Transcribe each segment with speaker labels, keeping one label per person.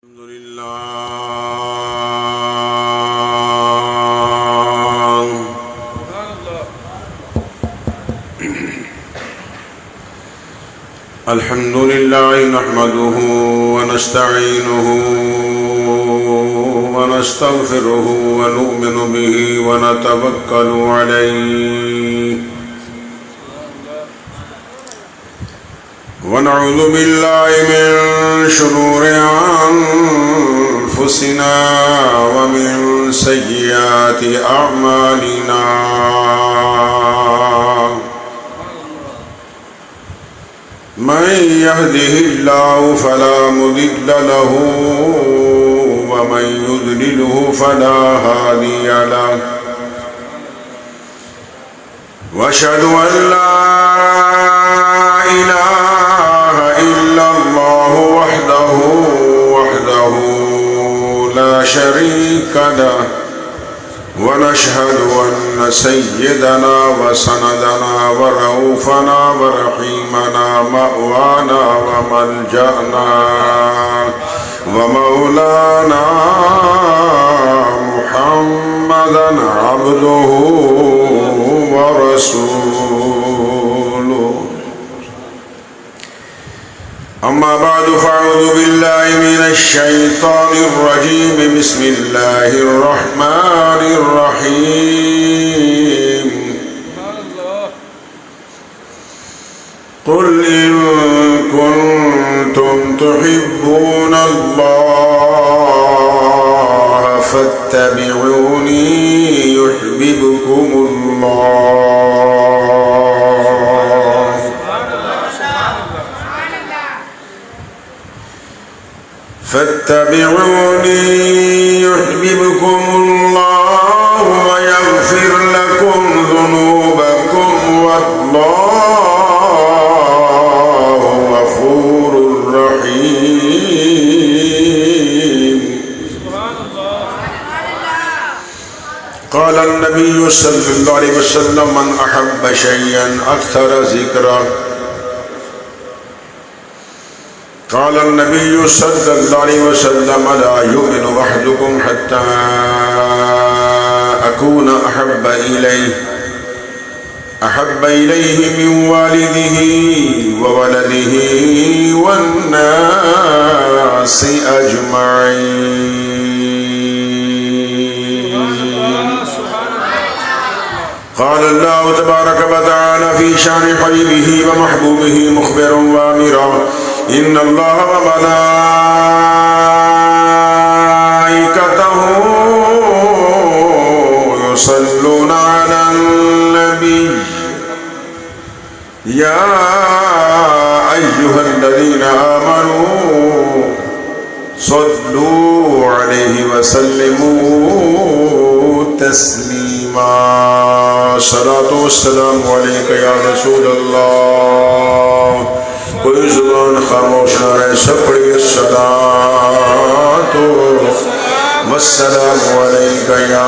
Speaker 1: الحمد لله الحمد لله نحمده ونستعينه ونستغفره ونؤمن به ونتوكل عليه ونعوذ بالله من شرور أنفسنا ومن سيئات أعمالنا من يهده الله فلا مضل له ومن يضلله فلا هادي له وأشهد أن لا إله إلا الله وحده لا شريك له ونشهد أن سيدنا وسندنا ورؤوفنا ورحيمنا مأوانا وملجأنا ومولانا محمدا عبده ورسوله أما بعد فأعوذ بالله من الشيطان الرجيم بسم الله الرحمن الرحيم قل إن كنتم تحبون الله فاتبعوني يحببكم الله فاتبعوني يحببكم الله ويغفر لكم ذنوبكم والله غفور رحيم قال النبي صلى الله عليه وسلم من أحب شيئا أكثر ذكره قال النبي صلى الله عليه وسلم لا يؤمن أحدكم حتى أكون أحب إليه من والده وولده والناس أجمعين قال الله تبارك وتعالى في شأن حبيبه ومحبوبه مخبرا وآمرا إن الله وملائكته يصلون على النبي يا أيها الذين آمنوا صلوا عليه وسلموا تسليما الصلاة والسلام عليك يا رسول الله کوئی زبان خاموش نہ رہے سب پڑھیے الصلاۃ والسلام علیک یا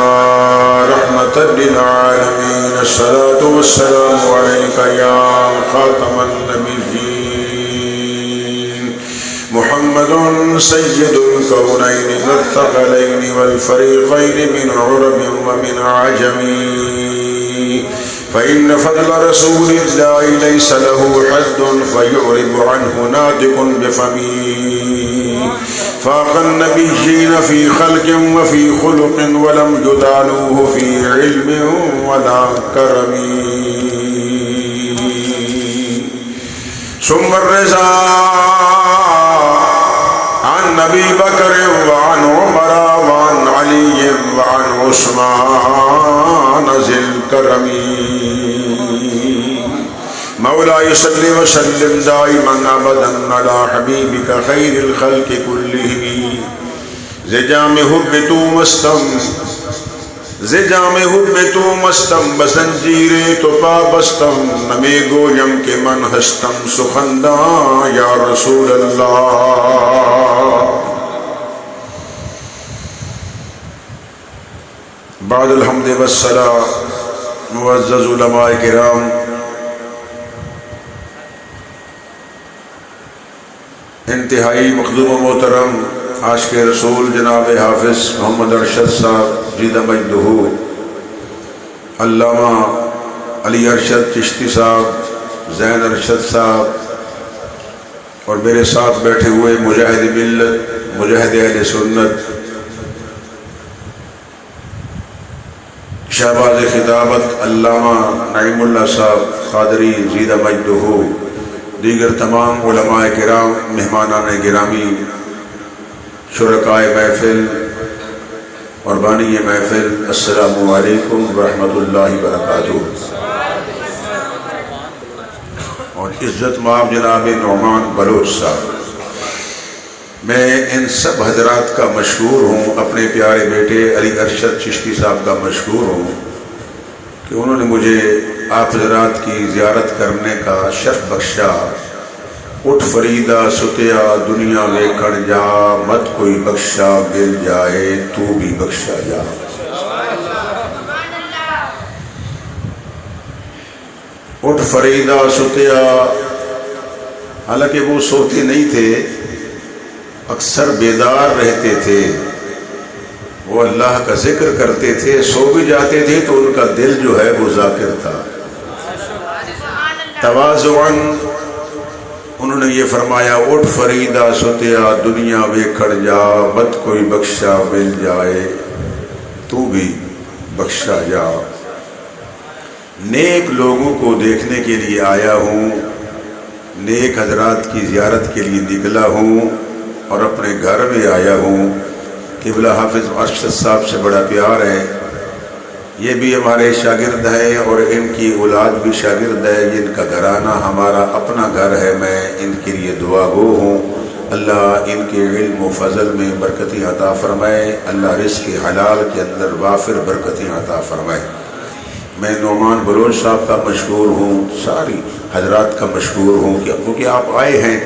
Speaker 1: رحمت للعالمین الصلاۃ والسلام علیک یا خاتم النبیین محمد سید الکونین والثقلین والفریقین من عرب ومن عجم فإن فضل رسول الله ليس له حد فيعرض عنه ناطق بفمه فاق النبيين في خلق وفي خلق ولم يدانوه في علم ولا كرم ثم الرضا عن أبي بكر وعن عمر وعن علي وعن عثمان ذي الكرم مولاي صل وسلم دائما ابدا على حبيبك خير الخلق كلهم زجام حب تو مستم بزنجیر تو پابستم نمی گویم کہ من ہستم سخندہ یا رسول اللہ بعد الحمد والصلاة معزز علماء کرام انتہائی مخدوم و محترم عاشق رسول جناب حافظ محمد ارشد صاحب زیدہ مجدہ، علامہ علی ارشد چشتی صاحب، زین ارشد صاحب، اور میرے ساتھ بیٹھے ہوئے مجاہد ملت، مجاہد اہل سنت، شہباز خطابت علامہ نعیم اللہ صاحب قادری زیدہ مجدہ، دیگر تمام علماء کرام، مہمانان گرامی، شرکائے محفل اور بانی محفل، السلام علیکم ورحمۃ اللہ وبرکاتہ۔ اور عزت مآب جناب نعمان بلوچ صاحب، میں ان سب حضرات کا مشکور ہوں، اپنے پیارے بیٹے علی ارشد چشتی صاحب کا مشکور ہوں کہ انہوں نے مجھے آپ حضرات کی زیارت کرنے کا شرف بخشا۔ اٹھ فریدہ ستیا دنیا ویکھڑ جا، مت کوئی بخشا مل جائے تو بھی بخشا جا۔ اٹھ فریدہ ستیا، حالانکہ وہ سوتے نہیں تھے، اکثر بیدار رہتے تھے، وہ اللہ کا ذکر کرتے تھے، سو بھی جاتے تھے تو ان کا دل جو ہے وہ ذاکر تھا۔ تواضعاً انہوں نے یہ فرمایا، اٹھ فریدہ ستیا دنیا ویکھڑ جا، مت کوئی بخشا مل جائے تو بھی بخشا جا۔ نیک لوگوں کو دیکھنے کے لیے آیا ہوں، نیک حضرات کی زیارت کے لیے نکلا ہوں، اور اپنے گھر میں آیا ہوں۔ قبلہ حافظ ارشد صاحب سے بڑا پیار ہے، یہ بھی ہمارے شاگرد ہیں اور ان کی اولاد بھی شاگرد ہے، جن کا گھرانہ ہمارا اپنا گھر ہے۔ میں ان کے لیے دعا گو ہوں، اللہ ان کے علم و فضل میں برکتیں عطا فرمائے، اللہ رزق حلال کے اندر وافر برکتیں عطا فرمائے۔ میں نعمان بلوچ صاحب کا مشکور ہوں، ساری حضرات کا مشکور ہوں، کیونکہ آپ آئے ہیں،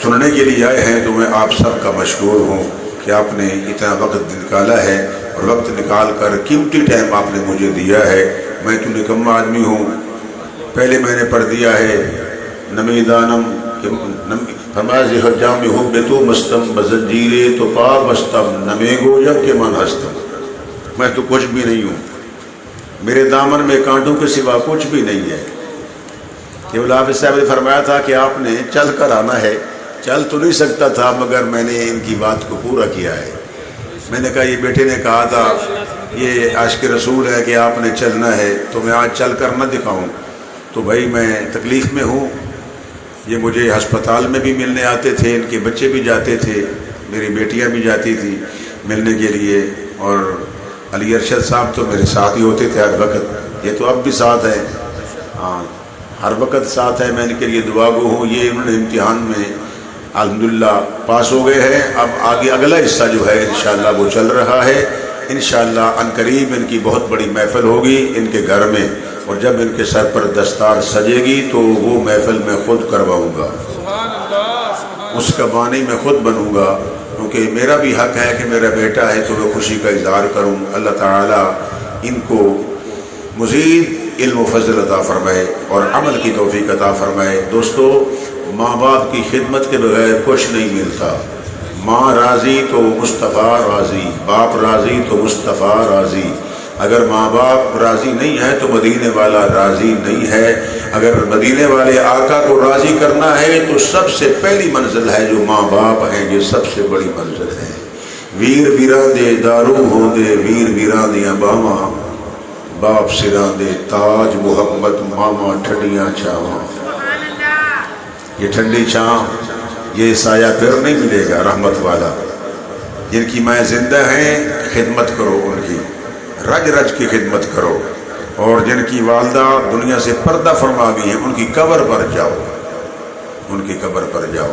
Speaker 1: سننے کے لیے آئے ہیں، تو میں آپ سب کا مشکور ہوں کہ آپ نے اتنا وقت نکالا ہے، اور وقت نکال کر قیمتی ٹائم آپ نے مجھے دیا ہے۔ میں تو نکمہ آدمی ہوں، پہلے میں نے پڑھ دیا ہے نمی دانم فرمایا جام حب تو مستم بزنجیرے تو پا بستم نمے گوجم کے من ہستم۔ میں تو کچھ بھی نہیں ہوں، میرے دامن میں کانٹوں کے سوا کچھ بھی نہیں ہے۔ کہ حافظ صاحب نے فرمایا تھا کہ آپ نے چل کر آنا ہے، چل تو نہیں سکتا تھا، مگر میں نے ان کی بات کو پورا کیا ہے۔ میں نے کہا، یہ بیٹے نے کہا تھا یہ عاشق رسول ہے کہ آپ نے چلنا ہے، تو میں آج چل کر نہ دکھاؤں تو بھائی میں تکلیف میں ہوں۔ یہ مجھے ہسپتال میں بھی ملنے آتے تھے، ان کے بچے بھی جاتے تھے، میری بیٹیاں بھی جاتی تھی ملنے کے لیے، اور علی ارشد صاحب تو میرے ساتھ ہی ہوتے تھے ہر وقت، یہ تو اب بھی ساتھ ہے، ہاں ہر وقت ساتھ ہے۔ میں ان کے لیے دعا گو ہوں۔ یہ انہوں نے امتحان میں الحمدللہ پاس ہو گئے ہیں، اب آگے اگلا حصہ جو ہے انشاءاللہ وہ چل رہا ہے۔ انشاءاللہ عنقریب ان کی بہت بڑی محفل ہوگی ان کے گھر میں، اور جب ان کے سر پر دستار سجے گی تو وہ محفل میں خود کرواؤں گا، اس کا بانی میں خود بنوں گا، کیونکہ میرا بھی حق ہے کہ میرا بیٹا ہے تو میں خوشی کا اظہار کروں۔ اللہ تعالیٰ ان کو مزید علم و فضل عطا فرمائے اور عمل کی توفیق عطا فرمائے۔ دوستو، ماں باپ کی خدمت کے بغیر کچھ نہیں ملتا۔ ماں راضی تو مصطفیٰ راضی، باپ راضی تو مصطفیٰ راضی۔ اگر ماں باپ راضی نہیں ہے تو مدینے والا راضی نہیں ہے۔ اگر مدینے والے آقا کو راضی کرنا ہے تو سب سے پہلی منزل ہے جو ماں باپ ہیں، یہ سب سے بڑی منزل ہے۔ ویر ویراں دے دارو ہوں دے، ویر ویراں دیاں باواں، باپ سراں دے تاج محمد ماما ٹھنڈیاں چھاواں۔ یہ ٹھنڈی چھاں، یہ سایہ پھر نہیں ملے گا رحمت والا۔ جن کی مائیں زندہ ہیں خدمت کرو، ان کی رج رج کی خدمت کرو، اور جن کی والدہ دنیا سے پردہ فرما گئی ہیں ان کی قبر پر جاؤ، ان کی قبر پر جاؤ۔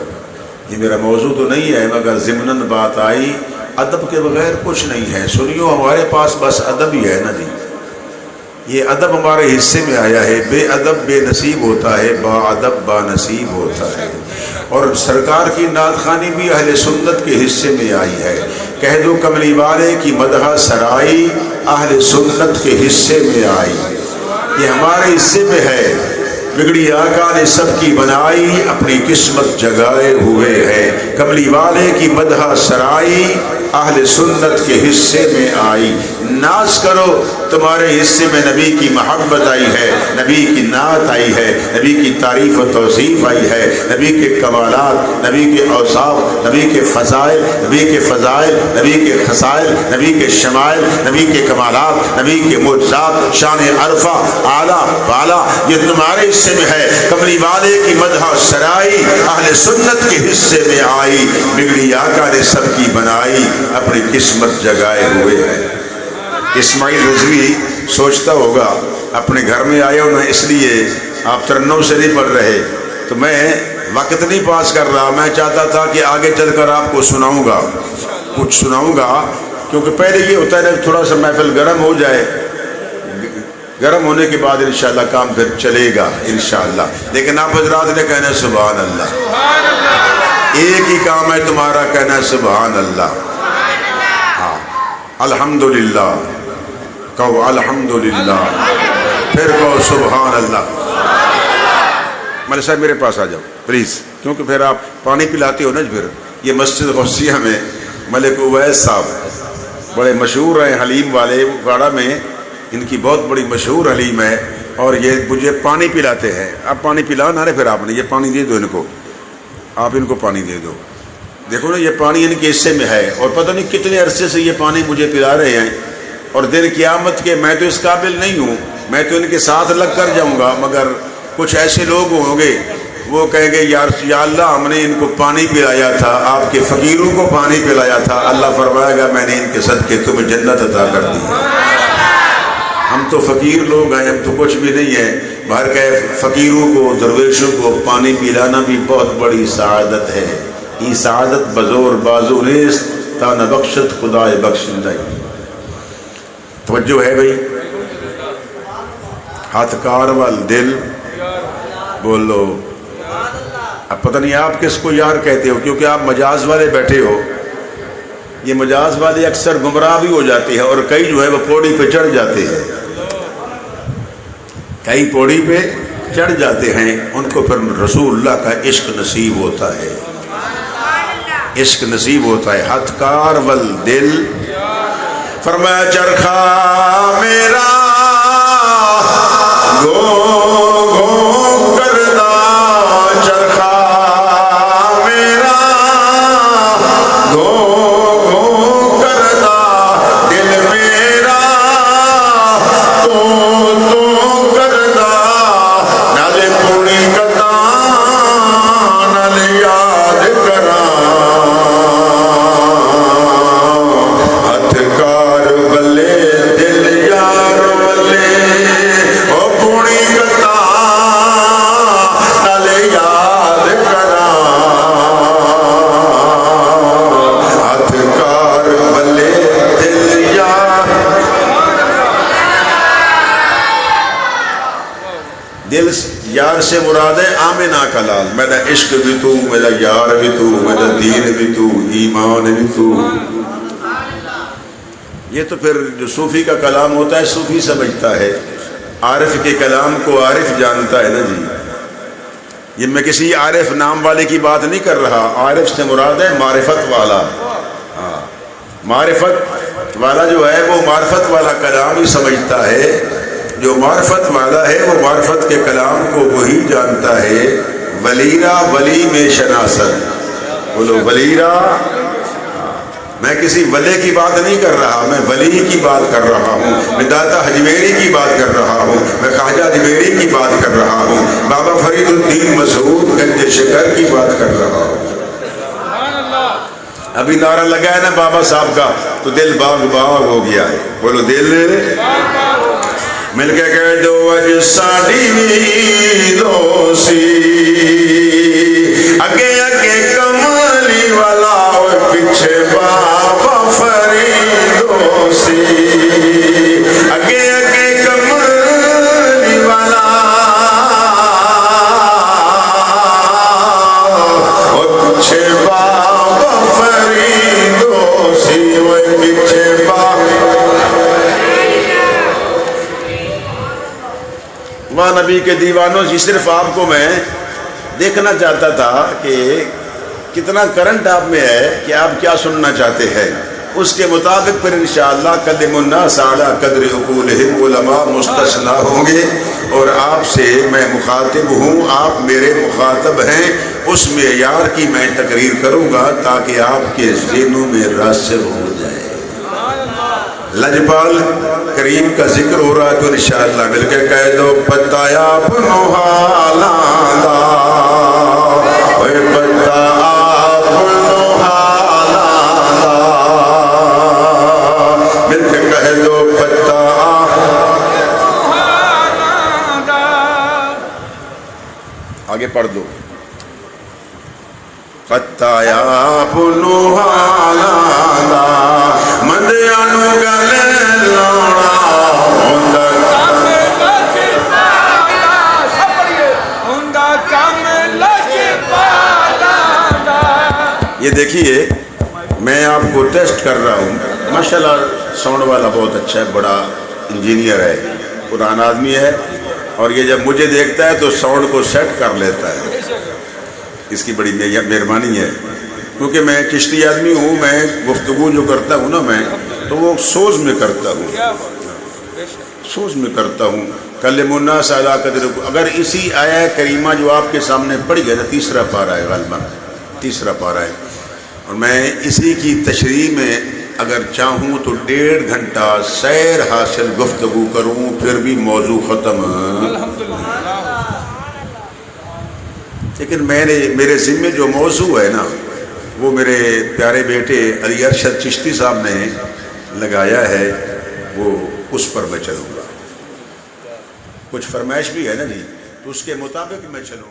Speaker 1: یہ میرا موضوع تو نہیں ہے، مگر ضمناً بات آئی، ادب کے بغیر کچھ نہیں ہے۔ سنیو، ہمارے پاس بس ادب ہی ہے نا جی، یہ ادب ہمارے حصے میں آیا ہے۔ بے ادب بے نصیب ہوتا ہے، با ادب با نصیب ہوتا ہے۔ اور سرکار کی نعت خوانی بھی اہل سنت کے حصے میں آئی ہے۔ کہہ دو کملی والے کی مدح سرائی اہل سنت کے حصے میں آئی، یہ ہمارے حصے میں ہے۔ بگڑی آقا نے سب کی بنائی، اپنی قسمت جگائے ہوئے ہے، کملی والے کی مدح سرائی اہل سنت کے حصے میں آئی۔ ناز کرو تمہارے حصے میں نبی کی محبت آئی ہے، نبی کی نعت آئی ہے، نبی کی تعریف و توصیف آئی ہے، نبی کے کمالات، نبی کے اوصاف، نبی کے فضائل، نبی کے فضائل، نبی کے خصائل، نبی کے شمائل، نبی کے کمالات، نبی کے معجزات، شان عرفہ اعلیٰ بالا، یہ تمہارے حصے میں ہے۔ کملی والے کی مدح سرائی اہل سنت کے حصے میں آئی، بگڑی آقا نے سب کی بنائی، اپنی قسمت جگائے ہوئے ہے۔ اسماعیل رضوی سوچتا ہوگا اپنے گھر میں آئے ہو نا، اس لیے آپ ترنم سے نہیں پڑھ رہے، تو میں وقت نہیں پاس کر رہا، میں چاہتا تھا کہ آگے چل کر آپ کو سناؤں گا، کچھ سناؤں گا، کیونکہ پہلے یہ ہوتا ہے نا تھوڑا سا محفل گرم ہو جائے، گرم ہونے کے بعد انشاءاللہ کام پھر چلے گا انشاءاللہ۔ لیکن آپ حضرات نے کہنا سبحان اللہ، ایک ہی کام ہے تمہارا، کہنا سبحان اللہ، ہاں الحمدللہ کہو، الحمدللہ پھر کہو سبحان اللہ۔ ملک صاحب میرے پاس آ جاؤ پلیز، کیونکہ پھر آپ پانی پلاتے ہو نا، پھر یہ مسجد غوثیہ میں ملک اویس صاحب بڑے مشہور ہیں، حلیم والے واڑہ میں ان کی بہت بڑی مشہور حلیم ہے، اور یہ مجھے پانی پلاتے ہیں۔ اب پانی پلا نہ رہے، پھر آپ نے یہ پانی دے دو ان کو، آپ ان کو پانی دے دو، دیکھو نا یہ پانی ان کے حصے میں ہے، اور پتہ نہیں کتنے عرصے سے یہ پانی مجھے پلا رہے ہیں، اور دن قیامت کے میں تو اس قابل نہیں ہوں، میں تو ان کے ساتھ لگ کر جاؤں گا، مگر کچھ ایسے لوگ ہوں گے وہ کہیں گے یا اللہ ہم نے ان کو پانی پلایا تھا، آپ کے فقیروں کو پانی پلایا تھا، اللہ فرمائے گا میں نے ان کے صدقے تمہیں جنت عطا کر دی۔ ہم تو فقیر لوگ ہیں، ہم تو کچھ بھی نہیں ہیں، باہر کے فقیروں کو درویشوں کو پانی پلانا بھی بہت بڑی سعادت ہے۔ یہ سعادت بزور بازو نیست تا نہ بخشت خدائے بخشندہ۔ توجہ ہے بھائی، ہاتھ کار وال دل بولو، اب پتہ نہیں آپ کس کو یار کہتے ہو، کیونکہ آپ مجاز والے بیٹھے ہو، یہ مجاز والے اکثر گمراہ بھی ہو جاتے ہیں، اور کئی جو ہے وہ پوڑی پہ چڑھ جاتے ہیں، کئی پوڑی پہ چڑھ جاتے ہیں، ان کو پھر رسول اللہ کا عشق نصیب ہوتا ہے، عشق نصیب ہوتا ہے۔ ہاتھ کار وال دل، فرمایا چرخا میرا گو گو کرنا، چرخا میرا گو گو کرنا، دل میرا تو کرنا، نالے پوڑی کتا نالے یاد کرا، ہاتھ کار بلے دل یار بلے، او پوڑی کتا نالے یاد کرا، ہاتھ کار بلے دل یار، دل یار سے مراد ہے آمنہ کا لال، میرا عشق بھی تو، میرا یار بھی تو، میرا دین بھی تو، ایمان بھی تو۔ یہ تو پھر جو صوفی کا کلام ہوتا ہے صوفی سمجھتا ہے، عارف کے کلام کو عارف جانتا ہے نا جی۔ یہ میں کسی عارف نام والے کی بات نہیں کر رہا، عارف سے مراد ہے معرفت والا، ہاں معرفت والا جو ہے وہ معرفت والا کلام ہی سمجھتا ہے، جو معرفت والا ہے وہ معرفت کے کلام کو وہی جانتا ہے۔ ولیرا ولی میں شناست، بولو ولیرا، میں کسی ولی کی بات نہیں کر رہا، میں ولی کی بات کر رہا ہوں، میں داتا حجویری کی بات کر رہا ہوں، میں خواجہ حجویری کی بات کر رہا ہوں، بابا فرید الدین مسعود گنج شکر کی بات کر رہا ہوں۔ ابھی نعرہ لگا ہے نا بابا صاحب کا، تو دل باغ باغ ہو گیا ہے، بولو دل مل کے کہہ دو اج ساڈی دوسی، اگے اگے کملی والا پیچھے بابا فریدو سی، اگے اگے کملی والا اور پیچھے بابا فریدو سی، وہ پیچھے بابا نبی کے دیوانوں جی، صرف آپ کو میں دیکھنا چاہتا تھا کہ کتنا کرنٹ آپ میں ہے کہ آپ کیا سننا چاہتے ہیں، اس کے مطابق پھر انشاءاللہ کلم الناس علی قدر عقولہم، علماء مستثنیٰ ہوں گے، اور آپ سے میں مخاطب ہوں، آپ میرے مخاطب ہیں، اس معیار کی میں تقریر کروں گا تاکہ آپ کے ذہنوں میں راسخ ہو جائے۔ لجپال کریم کا ذکر ہو رہا ہے تو انشاءاللہ مل کے کہہ دو، پتہ اپنو حالاں دا، اوے پتہ اپنو حالاں دا، مل کے کہہ دو پتہ اپنو حالاں دا۔ آگے پڑھ دو، پتہ اپنو حالاں دا، مندیانو گلے لانا ہوندا کم لجپالا، سب پڑھیے، ہوندا کم لجپالا دا۔ یہ دیکھیے میں آپ کو ٹیسٹ کر رہا ہوں، ماشاءاللہ ساؤنڈ والا بہت اچھا ہے، بڑا انجینئر ہے، پرانا آدمی ہے، اور یہ جب مجھے دیکھتا ہے تو ساؤنڈ کو سیٹ کر لیتا ہے، اس کی بڑی مہربانی ہے، کیونکہ میں چشتی آدمی ہوں، میں گفتگو جو کرتا ہوں نا میں تو وہ سوز میں کرتا ہوں، سوز میں کرتا ہوں۔ کلم الناس علی قدر، اگر اسی آیہ کریمہ جو آپ کے سامنے پڑھی ہے نا، تیسرا پارہ ہے غالباً، تیسرا پارہ ہے، اور میں اسی کی تشریح میں اگر چاہوں تو 1.5 گھنٹہ سیر حاصل گفتگو کروں پھر بھی موضوع ختم، لیکن میرے ذمے جو موضوع ہے نا وہ میرے پیارے بیٹے علی ارشد چشتی صاحب نے لگایا ہے، وہ اس پر میں چلوں گا، کچھ فرمائش بھی ہے نا جی، تو اس کے مطابق میں چلوں گا۔